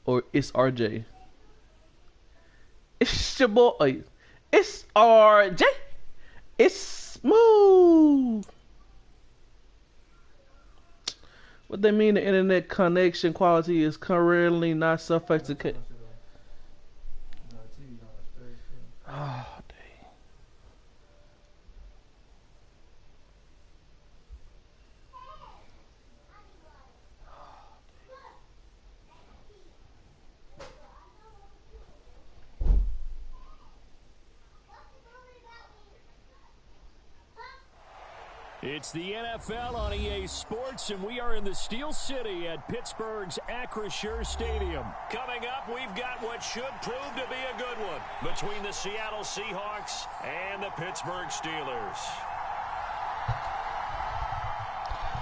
or it's RJ? It's your boy. It's RJ. It's smooth. What they mean the internet connection quality is currently not sophisticated. Oh, dang. It's the NFL on EA Sports, and we are in the Steel City at Pittsburgh's Acrisure Stadium. Coming up, we've got what should prove to be a good one between the Seattle Seahawks and the Pittsburgh Steelers.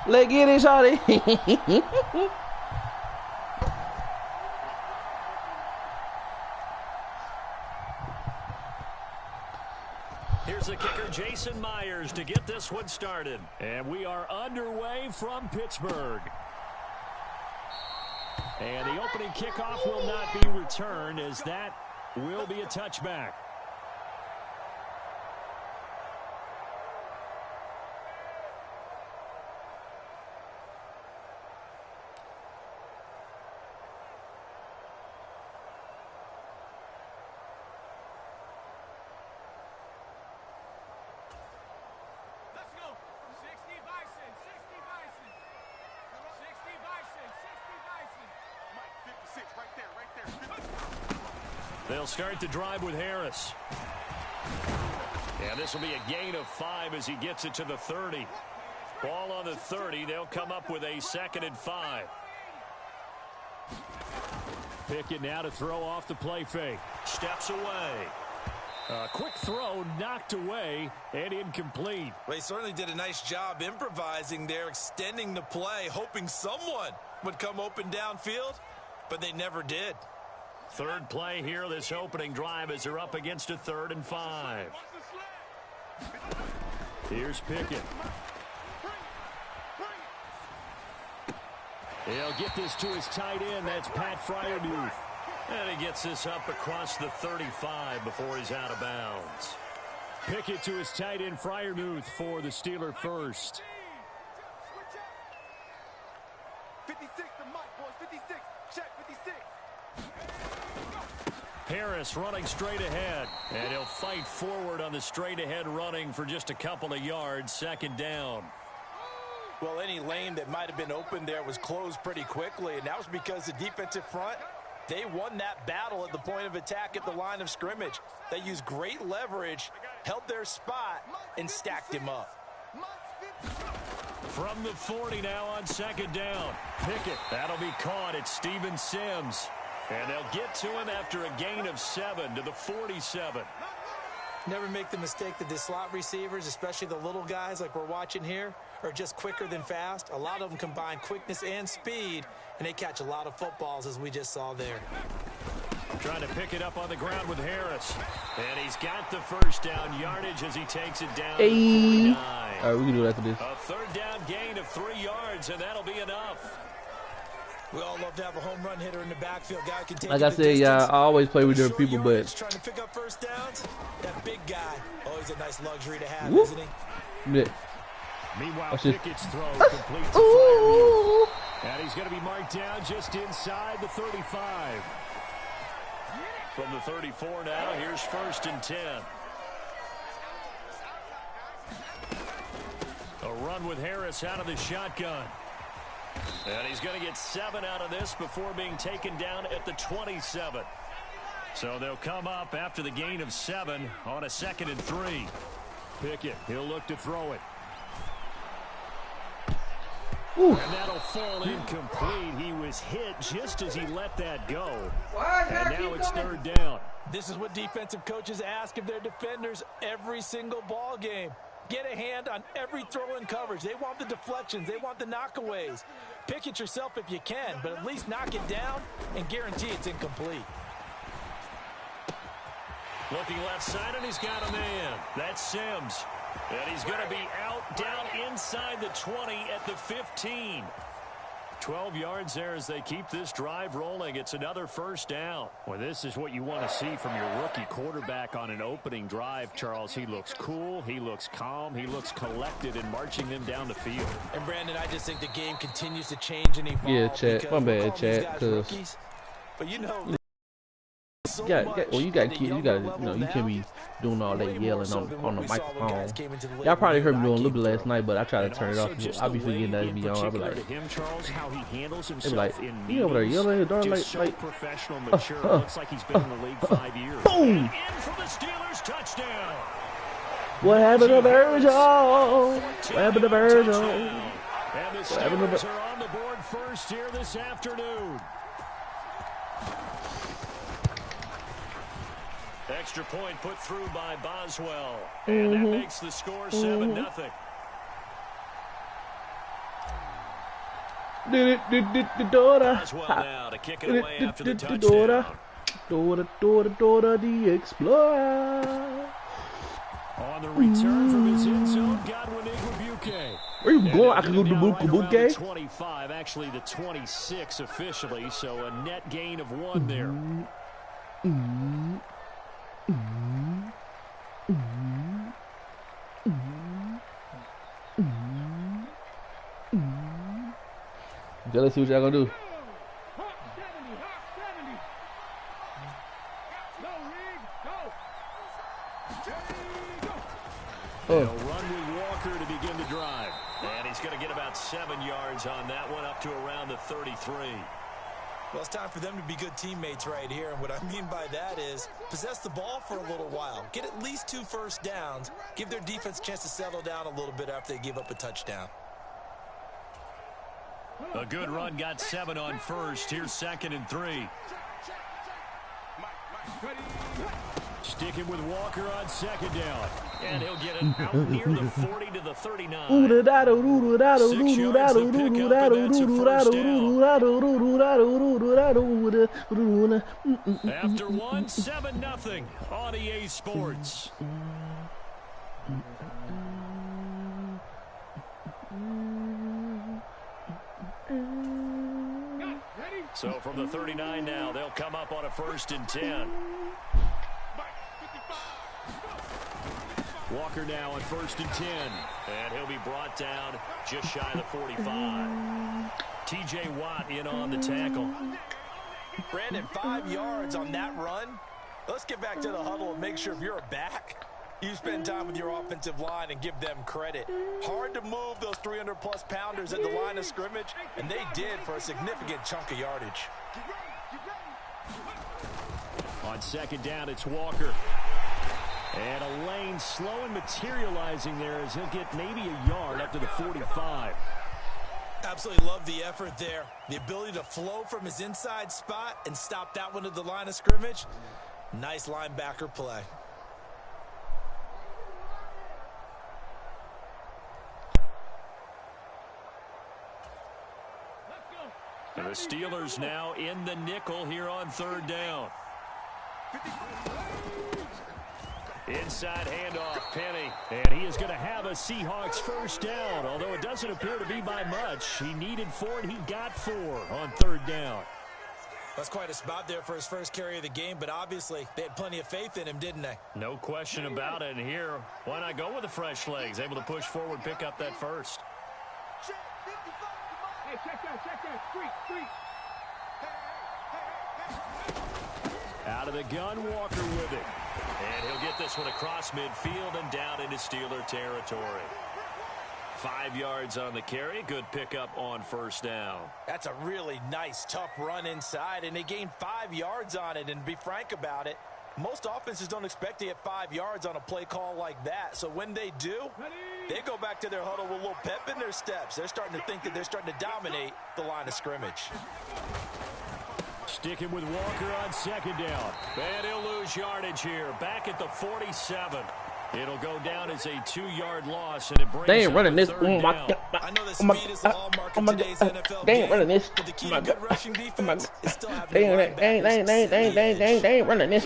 Let's get it, shawty. Here's the kicker, Jason Myers, to get this one started. And we are underway from Pittsburgh. And the opening kickoff will not be returned, as that will be a touchback. They'll start the drive with Harris. And this will be a gain of 5 as he gets it to the 30. Ball on the 30. They'll come up with a 2nd and 5. Pickett now to throw off the play fake. Steps away. A quick throw knocked away and incomplete. Well, he certainly did a nice job improvising there, extending the play, hoping someone would come open downfield, but they never did. Third play here, this opening drive, as they're up against a 3rd and 5. Here's Pickett. He'll get this to his tight end. That's Pat Freiermuth. And he gets this up across the 35 before he's out of bounds. Pickett to his tight end, Freiermuth, for the Steeler first. 56, the mic, boys. 56. Check, 56. Harris running straight ahead. And he'll fight forward on the straight ahead running for just a couple of yards. 2nd down. Well, any lane that might have been open there was closed pretty quickly, and that was because the defensive front, they won that battle at the point of attack at the line of scrimmage. They used great leverage, held their spot, and stacked him up. From the 40 now on 2nd down. Pickett, that'll be caught at Steven Sims. And they'll get to him after a gain of 7 to the 47. Never make the mistake that the slot receivers, especially the little guys like we're watching here, are just quicker than fast. A lot of them combine quickness and speed, and they catch a lot of footballs, as we just saw there. Trying to pick it up on the ground with Harris. And he's got the first down yardage as he takes it down to 49. All right, we can do it after this. A 3rd down gain of 3 yards, and that'll be enough. We all love to have a home run hitter in the backfield. Guy can take like I said, yeah, I always play with different people, but trying to pick up first downs. That big guy, always a nice luxury to have, whoop. isn't he? Yeah. Meanwhile, Pickett's throw completes to Freiermuth. And he's going to be marked down just inside the 35. From the 34 now, here's 1st and 10. A run with Harris out of the shotgun. And he's going to get 7 out of this before being taken down at the 27. So they'll come up after the gain of 7 on a 2nd and 3. Pickett, he'll look to throw it. Ooh. And that'll fall incomplete. He was hit just as he let that go. And now it's 3rd down. This is what defensive coaches ask of their defenders every single ball game. Get a hand on every throw in coverage. They want the deflections. They want the knockaways. Pick it yourself if you can, but at least knock it down and guarantee it's incomplete. Looking left side, and he's got a man. That's Sims. And he's going to be out down inside the 20 at the 15. 12 yards there as they keep this drive rolling. It's another first down. Well, this is what you want to see from your rookie quarterback on an opening drive, Charles. He looks cool. He looks calm. He looks collected in marching them down the field. And, Brandon, I just think the game continues to change and evolve. Yeah, chat. My bad, chat. Rookies, but you know, you got kids. You got you can't be doing all that yelling on the microphone. Y'all probably heard me doing a little bit last night, but I try to turn it off. I'll be forgetting that to be on. I'll be like, they be like, you over there yelling at the door like professional, mature. Looks like he's been in the league 5 years. Boom! In for the Steelers touchdown. What happened to Virgil? What happened to Virgil? And the Steelers are on the board first here this afternoon. Extra point put through by Boswell. And that makes the score 7-0. Boswell now to kick it away after the touchdown. Daughter, the Explorer. On the return from his end zone, Godwin Igwebuike. Where you going? I can go to Bubuke. 25, actually the 26 officially, so a net gain of 1 there. Okay, let's see what y'all gonna do. They'll run with Walker to begin the drive. And he's going to get about 7 yards on that one, up to around the 33. Well, it's time for them to be good teammates right here. And what I mean by that is possess the ball for a little while. Get at least 2 first downs. Give their defense a chance to settle down a little bit after they give up a touchdown. A good run, got 7 on first. Here's 2nd and 3. Sticking with Walker on 2nd down. And he'll get it out near the 40 to the 39. 6 yards to pick up, and that's a first down. After 1, 7-0 on EA Sports. So from the 39 now, they'll come up on a 1st and 10. Walker now on 1st and 10. And he'll be brought down just shy of the 45. T.J. Watt in on the tackle. Brandon, 5 yards on that run. Let's get back to the huddle and make sure if you're a back, you spend time with your offensive line and give them credit. Hard to move those 300-plus pounders at the line of scrimmage, and they did for a significant chunk of yardage. On 2nd down, it's Walker. And a lane slow and materializing there as he'll get maybe a yard up to the 45. Absolutely love the effort there. The ability to flow from his inside spot and stop that one at the line of scrimmage. Nice linebacker play. And the Steelers now in the nickel here on 3rd down. Inside handoff, Penny. And he is going to have a Seahawks 1st down, although it doesn't appear to be by much. He needed 4, and he got 4 on 3rd down. That's quite a spot there for his first carry of the game, but obviously they had plenty of faith in him, didn't they? No question about it. And here, why not go with the fresh legs? Able to push forward, pick up that 1st. Hey, check that. Street. Out of the gun, Walker with it. And he'll get this one across midfield and down into Steeler territory. 5 yards on the carry. Good pickup on 1st down. That's a really nice, tough run inside, and they gained 5 yards on it. And to be frank about it, most offenses don't expect to get 5 yards on a play call like that. So when they do, they go back to their huddle with a little pep in their steps. They're starting to think that they're starting to dominate the line of scrimmage. Sticking with Walker on 2nd down. And he'll lose yardage here. Back at the 47. It'll go down as a 2-yard loss, and it brings they ain't running this. I know the speed is the hallmark of today's NFL they ain't running this. But the key to good rushing defense is still having they ain't running this. They ain't running this.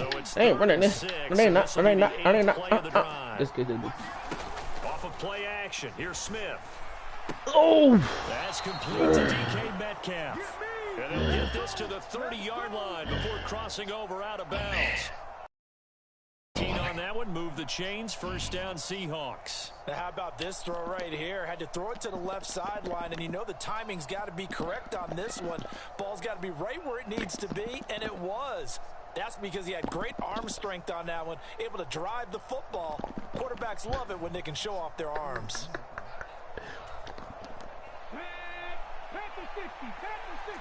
They not. Off of play action, here's Smith. Oh! That's complete to DK Metcalf. And they'll get this to the 30-yard line before crossing over out of bounds. On that one, move the chains, first down Seahawks. Now how about this throw right here? Had to throw it to the left sideline, and you know the timing's got to be correct on this one. Ball's got to be right where it needs to be, and it was. That's because he had great arm strength on that one, able to drive the football. Quarterbacks love it when they can show off their arms. Panther 60, Panther 60.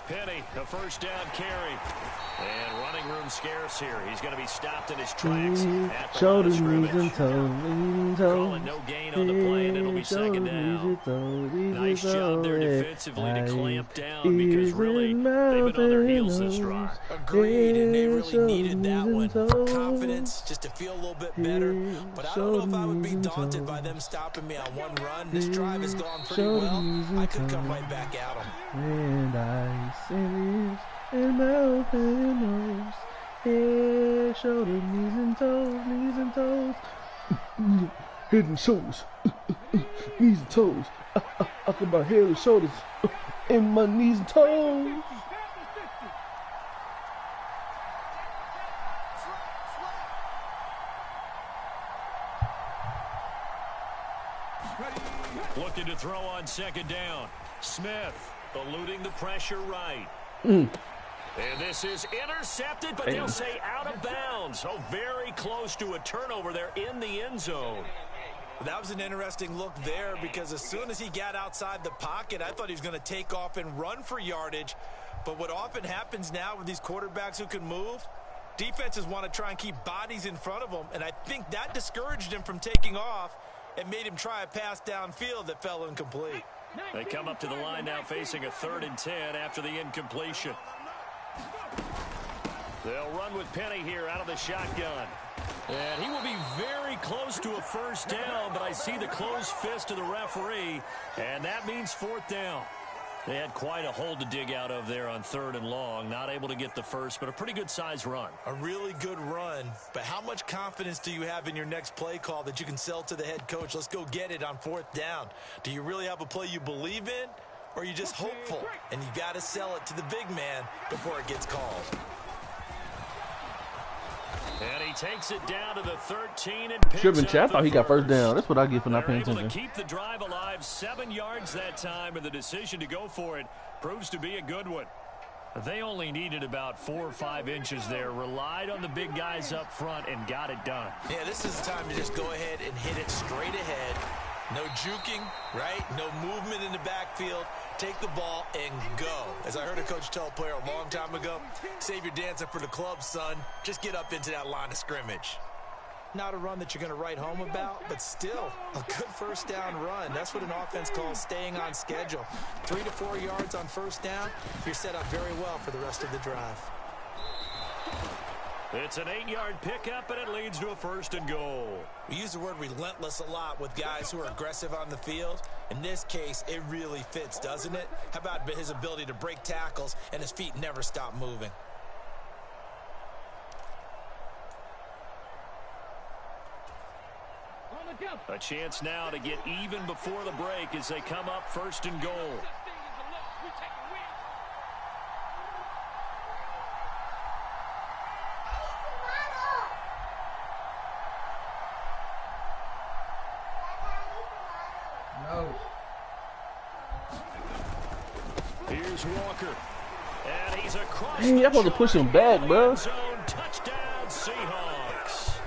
Penny, a first down carry. And running room scarce here. He's going to be stopped in his tracks at the line of scrimmage. Calling no gain on the play, and it'll be second down. Nice job there defensively to clamp down because really they've been on their heels this drive. Agreed, and they really needed that one. Confidence, just to feel a little bit better. But I don't know if I would be daunted by them stopping me on one run. This drive has gone pretty well. I could come right back at them. And I sing and mouth and nose, head, shoulder, knees and toes, head and shoulders, knees and toes. I got my head and shoulders, and my knees and toes. Looking to throw on second down. Smith eluding the pressure right. And this is intercepted, but they'll say out of bounds. So very close to a turnover there in the end zone. That was an interesting look there because as soon as he got outside the pocket, I thought he was going to take off and run for yardage. But what often happens now with these quarterbacks who can move, defenses want to try and keep bodies in front of them, and I think that discouraged him from taking off and made him try a pass downfield that fell incomplete. They come up to the line now facing a 3rd and 10 after the incompletion. They'll run with Penny here out of the shotgun. And he will be very close to a first down, but I see the closed fist of the referee, and that means 4th down. They had quite a hole to dig out of there on 3rd and long. Not able to get the first, but a pretty good size run. A really good run, but how much confidence do you have in your next play call that you can sell to the head coach? Let's go get it on 4th down. Do you really have a play you believe in, or are you just hopeful? And you got to sell it to the big man before it gets called. And he takes it down to the 13 and picks Sherman up Chap the thought he got first first. down. That's what I get for not They're paying able attention. to keep the drive alive, 7 yards that time, and the decision to go for it proves to be a good one. They only needed about 4 or 5 inches there, relied on the big guys up front, and got it done. Yeah, this is the time to just go ahead and hit it straight ahead. No juking, right? No movement in the backfield. Take the ball and go. As I heard a coach tell a player a long time ago, save your dancing for the club, son. Just get up into that line of scrimmage. Not a run that you're going to write home about, but still a good first down run. That's what an offense calls staying on schedule. 3 to 4 yards on first down, you're set up very well for the rest of the drive. It's an 8-yard pickup, and it leads to a 1st and goal. We use the word relentless a lot with guys who are aggressive on the field. In this case, it really fits, doesn't it? How about his ability to break tackles and his feet never stop moving? A chance now to get even before the break as they come up 1st and goal. Here's Walker. And he's across Hey, y'all supposed to push him back, bro. zone. Touchdown, Seahawks.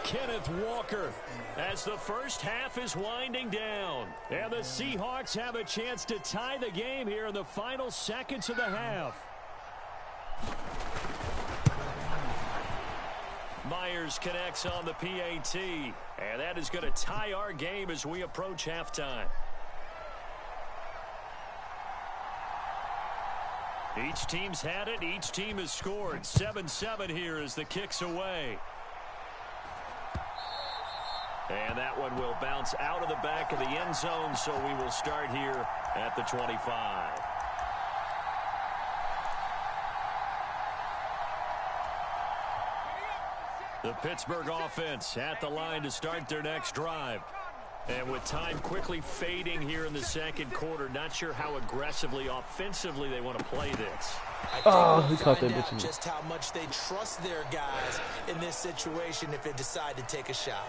Kenneth Walker as the first half is winding down. And the Seahawks have a chance to tie the game here in the final seconds of the half. Myers connects on the PAT. And that is going to tie our game as we approach halftime. Each team's had it. Each team has scored. 7-7 here as the kick's away. And that one will bounce out of the back of the end zone, so we will start here at the 25. The Pittsburgh offense at the line to start their next drive. And with time quickly fading here in the second quarter, not sure how aggressively, offensively they want to play this. I think we'll find out just how much they trust their guys in this situation if they decide to take a shot.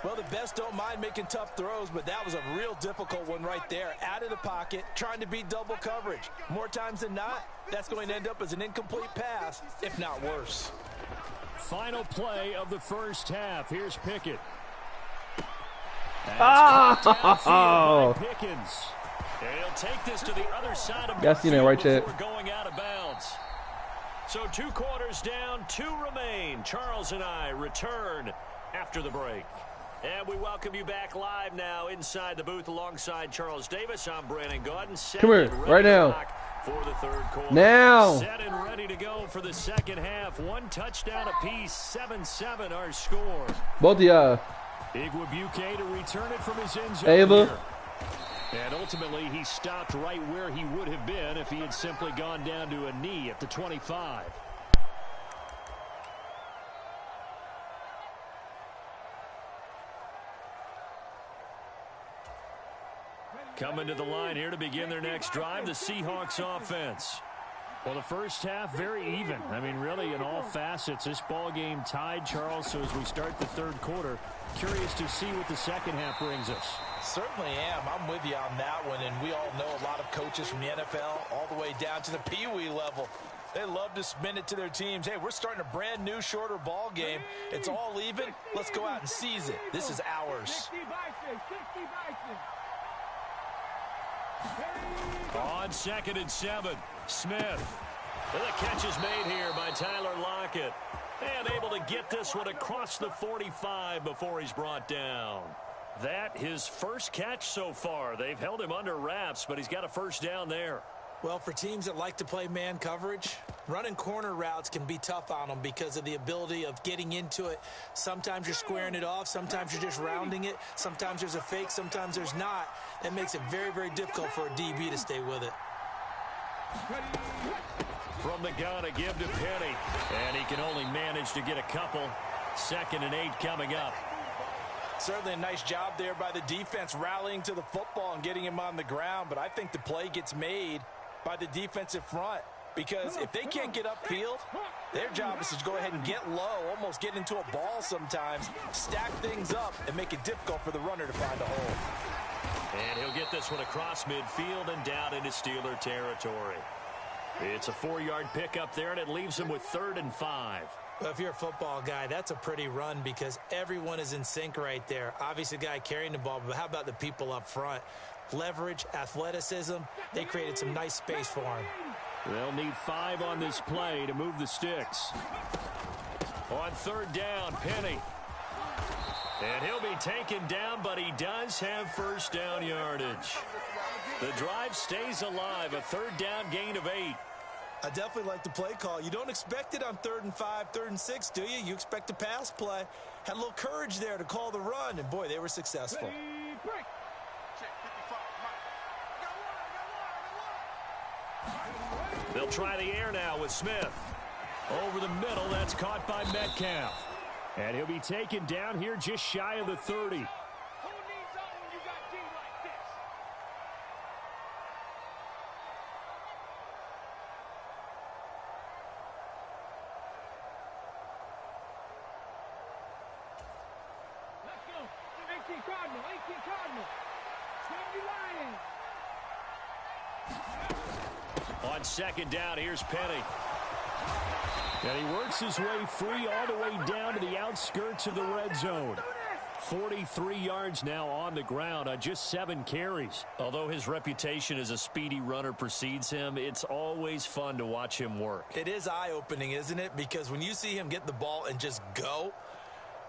Well, the best don't mind making tough throws, but that was a real difficult one right there. Out of the pocket, trying to beat double coverage. More times than not, that's going to end up as an incomplete pass, if not worse. Final play of the first half. Here's Pickett. Pickens. And he'll take this to the other side of before going out of bounds. So 2 quarters down, 2 remain. Charles and I return after the break. And we welcome you back live now inside the booth alongside Charles Davis. I'm Brandon Gordon. Come here, right now. For the third quarter. Now. Set and ready to go for the second half. 1 touchdown apiece. 7-7 our score. Both of y'all. Igwebuike to return it from his end zone. Ava. And ultimately, he stopped right where he would have been if he had simply gone down to a knee at the 25. Coming to the line here to begin their next drive, the Seahawks offense. Well, the first half, very even. I mean, really, in all facets, this ball game tied, Charles. So as we start the third quarter, curious to see what the second half brings us. Certainly am. I'm with you on that one. And we all know a lot of coaches from the NFL all the way down to the Pee Wee level. They love to spin it to their teams. Hey, we're starting a brand new, shorter ball game. It's all even. Let's go out and seize it. This is ours. On 2nd and 7, Smith. The catch is made here by Tyler Lockett. And able to get this one across the 45 before he's brought down. That his first catch so far. They've held him under wraps, but he's got a first down there. Well, for teams that like to play man coverage, running corner routes can be tough on them because of the ability of getting into it. Sometimes you're squaring it off. Sometimes you're just rounding it. Sometimes there's a fake. Sometimes there's not. That makes it very, very difficult for a DB to stay with it. From the gun, a give to Penny. And he can only manage to get a couple. 2nd and 8 coming up. Certainly a nice job there by the defense rallying to the football and getting him on the ground. But I think the play gets made by the defensive front, because if they can't get upfield, their job is to go ahead and get low, almost get into a ball sometimes, stack things up, and make it difficult for the runner to find a hole. And he'll get this one across midfield and down into Steeler territory. It's a 4-yard pickup there, and it leaves him with 3rd and 5. Well, if you're a football guy, that's a pretty run because everyone is in sync right there. Obviously, the guy carrying the ball, but how about the people up front? Leverage, athleticism, they created some nice space for him. They'll need 5 on this play to move the sticks. On 3rd down, Penny. And he'll be taken down, but he does have first down yardage. The drive stays alive, a 3rd down gain of 8. I definitely like the play call. You don't expect it on 3rd and 5, 3rd and 6, do you? You expect a pass play. Had a little courage there to call the run, and boy, they were successful. They'll try the air now with Smith. Over the middle, that's caught by Metcalf. And he'll be taken down here just shy of the 30. On 2nd down, here's Penny. And he works his way free all the way down to the outskirts of the red zone. 43 yards now on the ground on just 7 carries. Although his reputation as a speedy runner precedes him, it's always fun to watch him work. It is eye-opening, isn't it? Because when you see him get the ball and just go,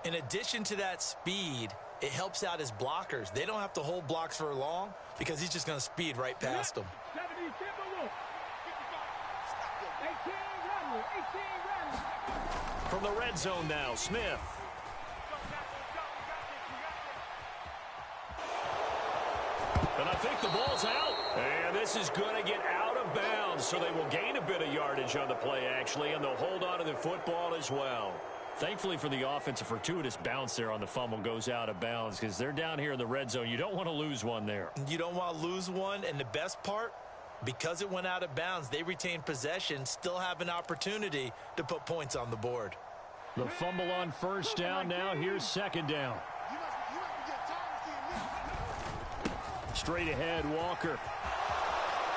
in addition to that speed, it helps out his blockers. They don't have to hold blocks for long because he's just going to speed right past them. From the red zone now, Smith. And I think the ball's out. And this is going to get out of bounds, so they will gain a bit of yardage on the play, actually, and they'll hold on to the football as well. Thankfully for the offense, a fortuitous bounce there on the fumble goes out of bounds because they're down here in the red zone. You don't want to lose one there. You don't want to lose one, and the best part, because it went out of bounds, they retain possession, still have an opportunity to put points on the board. The fumble on first down now. Here's second down. Straight ahead, Walker.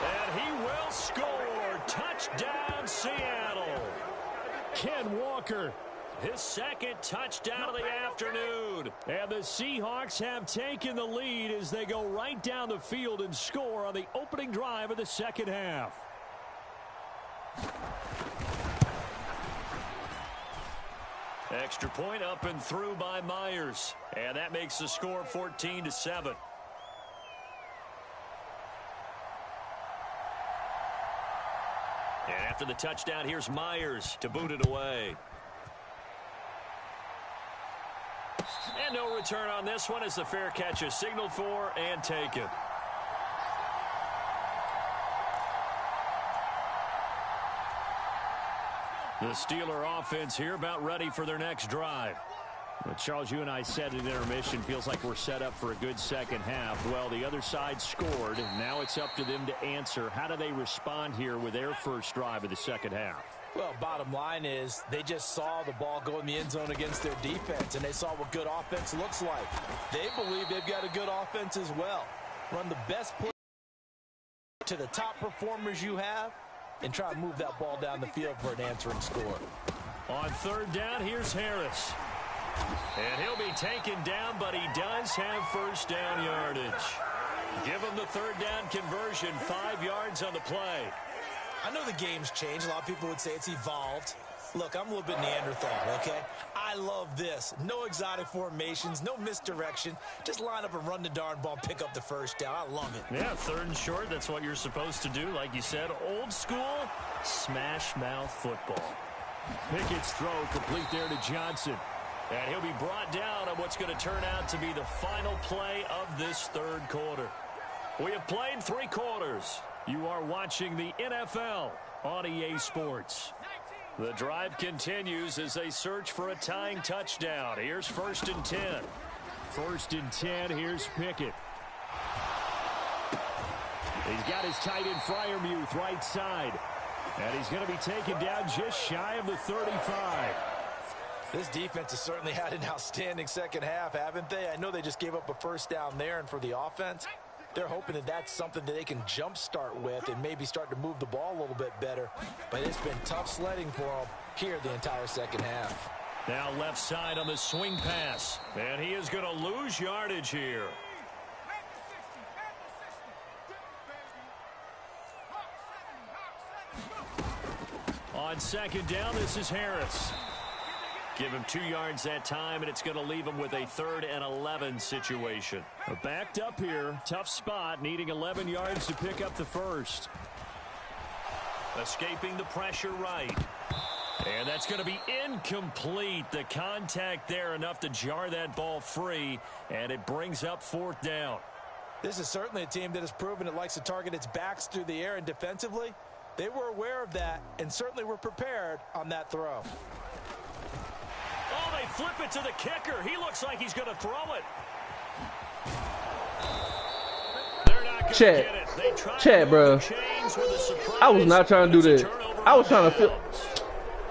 And he will score. Touchdown, Seattle. Ken Walker, his second touchdown of the afternoon. And the Seahawks have taken the lead as they go right down the field and score on the opening drive of the second half. Extra point up and through by Myers. And that makes the score 14-7. And after the touchdown, here's Myers to boot it away. And no return on this one as the fair catch is signaled for and taken. The Steeler offense here about ready for their next drive. Well, Charles, you and I said at intermission, feels like we're set up for a good second half. Well, the other side scored, and now it's up to them to answer. How do they respond here with their first drive of the second half? Well, bottom line is they just saw the ball go in the end zone against their defense, and they saw what good offense looks like. They believe they've got a good offense as well. Run the best play to the top performers you have, and try to move that ball down the field for an answering score. On third down, here's Harris. And he'll be taken down, but he does have first down yardage. Give him the third down conversion, 5 yards on the play. I know the game's changed. A lot of people would say it's evolved. Look, I'm a little bit Neanderthal, okay? I love this. No exotic formations, no misdirection. Just line up and run the darn ball and pick up the first down. I love it. Yeah, third and short, that's what you're supposed to do. Like you said, old school, smash mouth football. Pickett's throw complete there to Johnson. And he'll be brought down on what's going to turn out to be the final play of this third quarter. We have played 3 quarters. You are watching the NFL on EA Sports. The drive continues as they search for a tying touchdown. Here's 1st and 10. 1st and 10, here's Pickett. He's got his tight end Freiermuth right side. And he's going to be taken down just shy of the 35. This defense has certainly had an outstanding second half, haven't they? I know they just gave up a first down there, and for the offense, they're hoping that that's something that they can jumpstart with and maybe start to move the ball a little bit better. But it's been tough sledding for them here the entire second half. Now left side on the swing pass. And he is going to lose yardage here. On second down, this is Harris. Give him 2 yards that time, and it's going to leave him with a 3rd and 11 situation. Backed up here, tough spot, needing 11 yards to pick up the first. Escaping the pressure right. And that's going to be incomplete. The contact there enough to jar that ball free, and it brings up 4th down. This is certainly a team that has proven it likes to target its backs through the air, and defensively, they were aware of that and certainly were prepared on that throw. Oh, they flip it to the kicker. He looks like he's going to throw it. They're not going to get it. They Chad, bro. I was not trying to do that. I was trying to feel.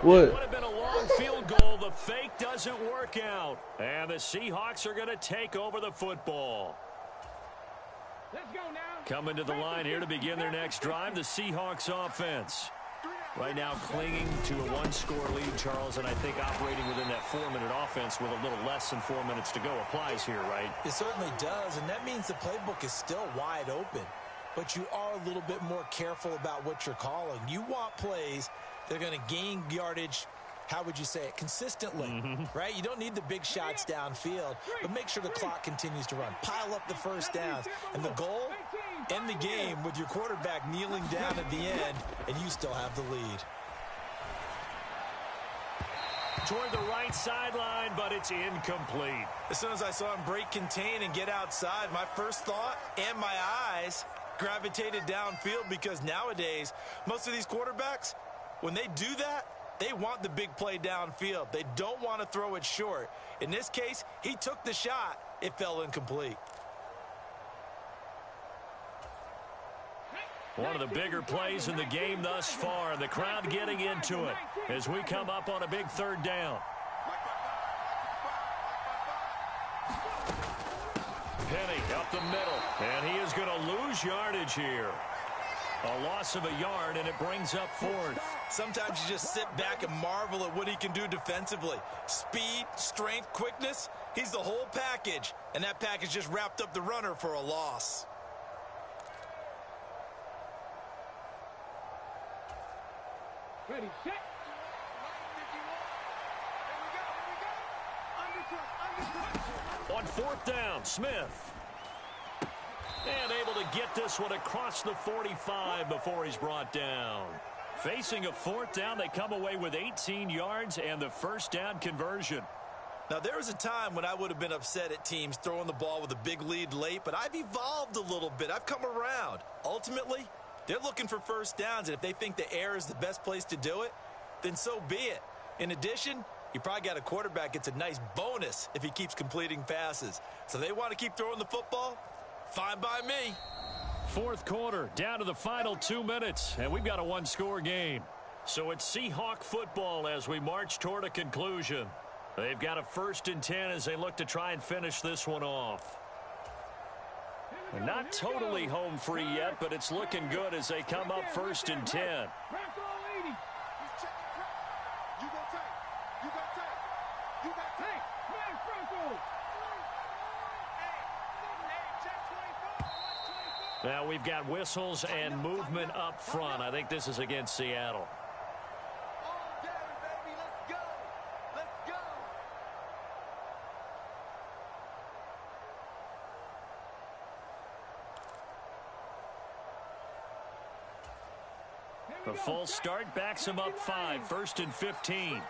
What? It would have been a long field goal. The fake doesn't work out. And the Seahawks are going to take over the football. Let's go now. Coming to the line here to begin their next drive, the Seahawks offense. Right now clinging to a 1-score lead, Charles, and I think operating within that 4-minute offense with a little less than 4 minutes to go applies here, right? It certainly does, and that means the playbook is still wide open. But you are a little bit more careful about what you're calling. You want plays that are going to gain yardage, how would you say it, consistently, right? You don't need the big shots downfield, but make sure the clock continues to run. Pile up the first downs, and the goal, end the game with your quarterback kneeling down at the end, and you still have the lead. Toward the right sideline, but it's incomplete. As soon as I saw him break contain and get outside, my first thought and my eyes gravitated downfield, because nowadays, most of these quarterbacks, when they do that, They want the big play downfield. They don't want to throw it short. In this case, he took the shot. It fell incomplete. One of the bigger plays in the game thus far. The crowd getting into it as we come up on a big third down. Penny up the middle, and he is going to lose yardage here. A loss of a yard, and it brings up fourth. Sometimes you just sit back and marvel at what he can do defensively. Speed, strength, quickness, he's the whole package. And that package just wrapped up the runner for a loss. Ready, set. On fourth down, Smith. And able to get this one across the 45 before he's brought down. Facing a fourth down, they come away with 18 yards and the first down conversion. Now, there was a time when I would have been upset at teams throwing the ball with a big lead late, but I've evolved a little bit. I've come around. Ultimately, they're looking for first downs, and if they think the air is the best place to do it, then so be it. In addition, you probably got a quarterback gets a nice bonus if he keeps completing passes. So they want to keep throwing the football? Fine by me. Fourth quarter, down to the final 2 minutes, and we've got a one-score game. So it's Seahawk football as we march toward a conclusion. They've got a 1st and 10 as they look to try and finish this one off. They're not totally home free yet, but it's looking good as they come up 1st and 10. Now we've got whistles and movement up front. I think this is against Seattle. The full start backs him up 5, 1st and 15.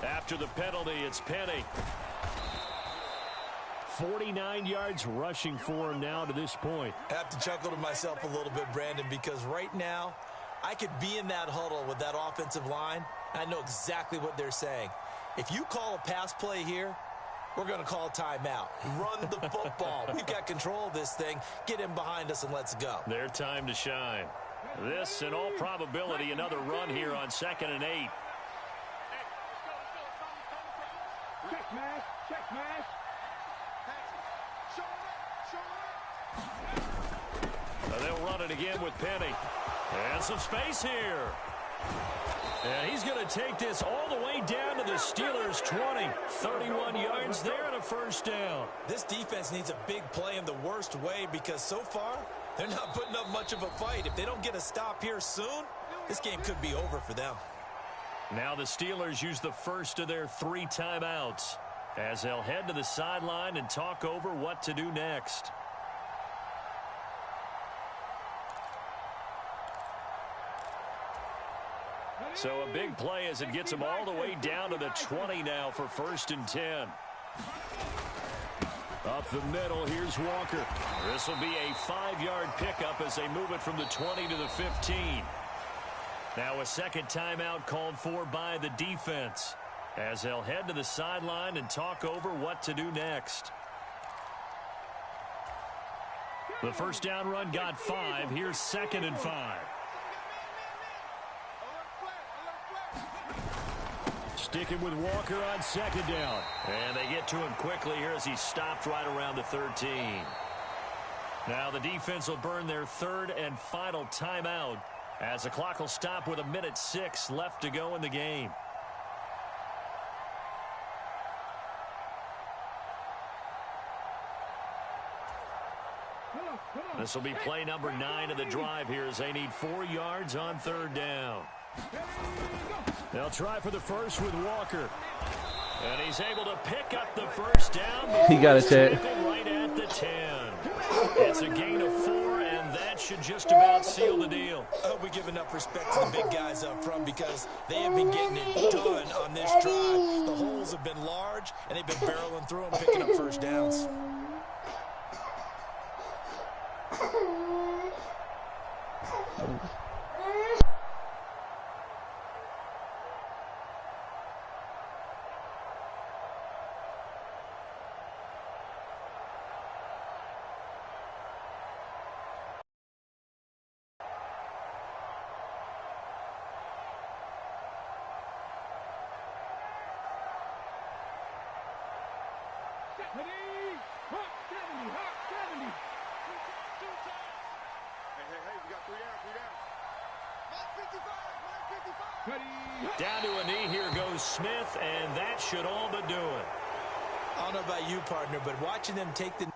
After the penalty, it's Penny. 49 yards rushing for him now to this point. I have to chuckle to myself a little bit, Brandon, because right now I could be in that huddle with that offensive line, and I know exactly what they're saying. If you call a pass play here, we're going to call a timeout. Run the football. We've got control of this thing. Get him behind us and let's go. Their time to shine. This, in all probability, another run here on 2nd and 8. Check smash, check smash. They'll run it again with Penny. And some space here. And he's going to take this all the way down to the Steelers' 20. 31 yards there and a first down. This defense needs a big play in the worst way because so far they're not putting up much of a fight. If they don't get a stop here soon, this game could be over for them. Now the Steelers use the first of their 3 timeouts as they'll head to the sideline and talk over what to do next. So a big play as it gets them all the way down to the 20 now for 1st and 10. Up the middle, here's Walker. This will be a 5-yard pickup as they move it from the 20 to the 15. Now a second timeout called for by the defense as they'll head to the sideline and talk over what to do next. The first down run got 5. Here's 2nd and 5. Sticking with Walker on 2nd down. And they get to him quickly here as he's stopped right around the 13. Now the defense will burn their 3rd and final timeout as the clock will stop with 1:06 left to go in the game. This will be play number 9 of the drive here as they need 4 yards on 3rd down. They'll try for the first with Walker. And he's able to pick up the first down. He got a tag. Right at the 10. It's a gain of 4, and that should just about seal the deal. I hope we give enough respect to the big guys up front because they have been getting it done on this drive. The holes have been large, and they've been barreling through them, picking up first downs. We got 3 down. Down to a knee. Here goes Smith, and that should all but do it. I don't know about you, partner, but watching them take the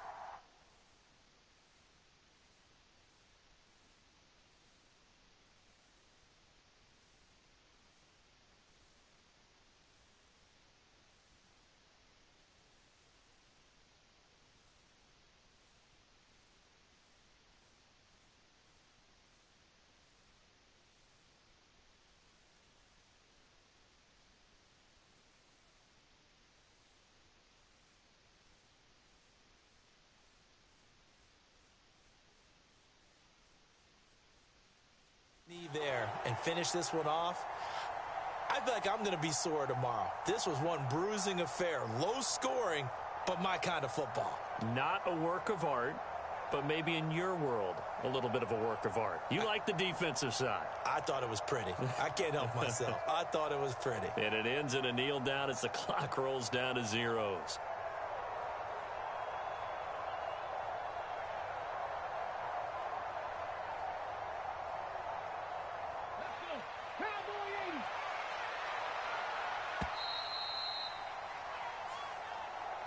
there and finish this one off, I feel like I'm going to be sore tomorrow. This was one bruising affair. Low scoring, but my kind of football. Not a work of art, but maybe in your world, a little bit of a work of art. You like the defensive side. I thought it was pretty. I can't help myself. I thought it was pretty. And it ends in a kneel down as the clock rolls down to zeros.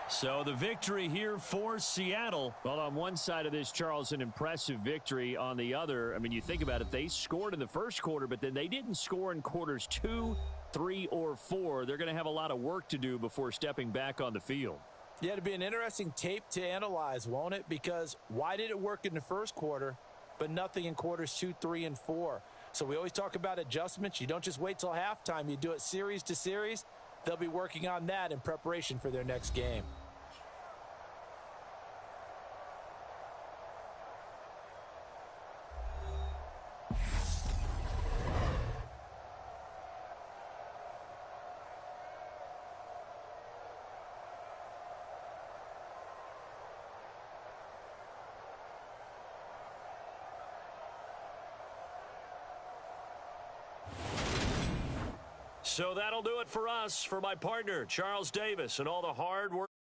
So the victory here for Seattle. Well, on one side of this, Charles, an impressive victory. On the other, I mean, you think about it, they scored in the first quarter, but then they didn't score in quarters 2, 3, or 4. They're going to have a lot of work to do before stepping back on the field. Yeah, it'll be an interesting tape to analyze, won't it? Because why did it work in the first quarter, but nothing in quarters 2, 3, and 4? So we always talk about adjustments. You don't just wait till halftime. You do it series to series. They'll be working on that in preparation for their next game. So that'll do it for us. For my partner, Charles Davis, and all the hard work.